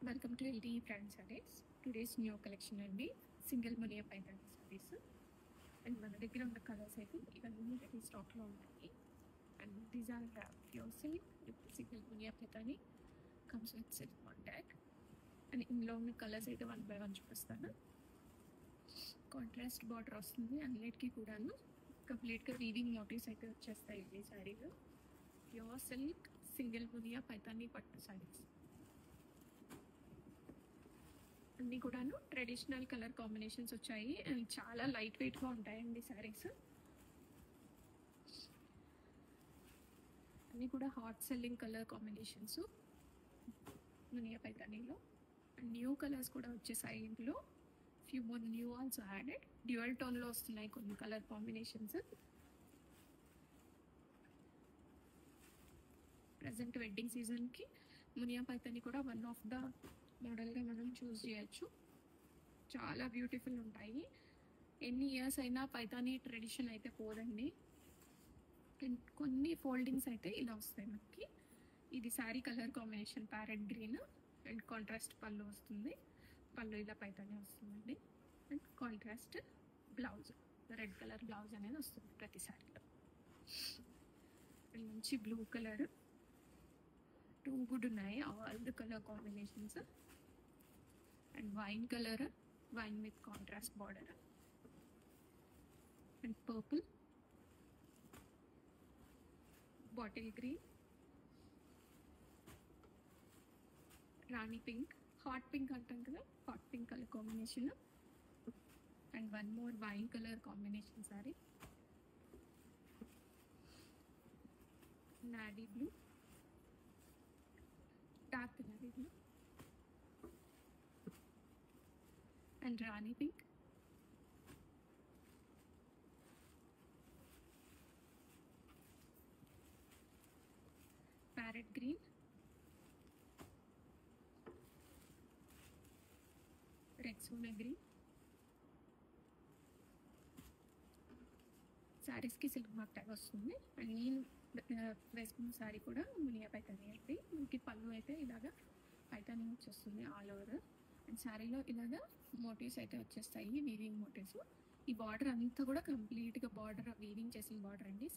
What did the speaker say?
Welcome to LT brand sarees. Today's new collection అండి, single Muniya Paithani sarees. And మన దగ్గర ఉన్న కలర్స్ అయితే ఇవన్నీ రెడీ స్టాక్లో ఉంటాయి. And these are pure silk with single Muniya Paithani comes with silk contact. And ఇందులో ఉన్న కలర్స్ అయితే 1 by 1 చూపిస్తాను. కాంట్రాస్ట్ బార్డర్ వస్తుంది అన్నిటికీ కూడాను. కంప్లీట్గా వీవింగ్ మోటివ్స్ అయితే వచ్చేస్తాయి ఈ శారీలో. Pure silk single Muniya Paithani పట్టు శారీస్ అన్నీ కూడాను ట్రెడిషనల్ కలర్ కాంబినేషన్స్ వచ్చాయి. అండ్ చాలా లైట్ వెయిట్గా ఉంటాయండి శారీస్. అన్నీ కూడా hot selling colour combinations Muniya పైతానీలో. అండ్ న్యూ కలర్స్ కూడా వచ్చేసాయి ఇందులో. Few more new also added. Dual టోన్లో వస్తున్నాయి కొన్ని కలర్ కాంబినేషన్స్. ప్రజెంట్ వెడ్డింగ్ సీజన్కి మునియా పైతాని కూడా వన్ ఆఫ్ ద మోడల్గా మనం చూస్ చేయొచ్చు. చాలా బ్యూటిఫుల్ ఉంటాయి. ఎన్ని ఇయర్స్ అయినా పైతాని ట్రెడిషన్ అయితే పోదండి. అండ్ కొన్ని ఫోల్డింగ్స్ అయితే ఇలా వస్తాయి మనకి. ఇది sari colour combination parrot green and contrast పళ్ళు వస్తుంది. పళ్ళు ఇలా పైతాని వస్తుందండి. And contrast blouse red colour blouse అనేది వస్తుంది ప్రతి శారీలో. అండ్ మంచి బ్లూ కలర్, టూ గుడ్ ఉన్నాయి all the colour combinations. And wine colour, wine with contrast border. And purple, bottle green, Rani pink, hot pink అంటాం కదా, hot pink colour combination. And one more wine colour combination sorry. నాడీ blue, dark నాడీ blue and Rani pink. Parrot green, Rexona green. శారీస్కి silk mark tag వస్తుంది. And నేను వేసుకున్న శారీ కూడా మునియా పైతాని అయితే మనకి పళ్ళు అయితే ఇలాగా పైతాని వచ్చేస్తుంది ఆల్ ఓవర్. అండ్ శారీలో ఇలాగా మోటివ్స్ అయితే వచ్చేస్తాయి, వీవింగ్ మోటివ్స్. ఈ బార్డర్ అంతా కూడా కంప్లీట్గా బార్డర్ వీవింగ్ చేసిన బార్డర్ అండి.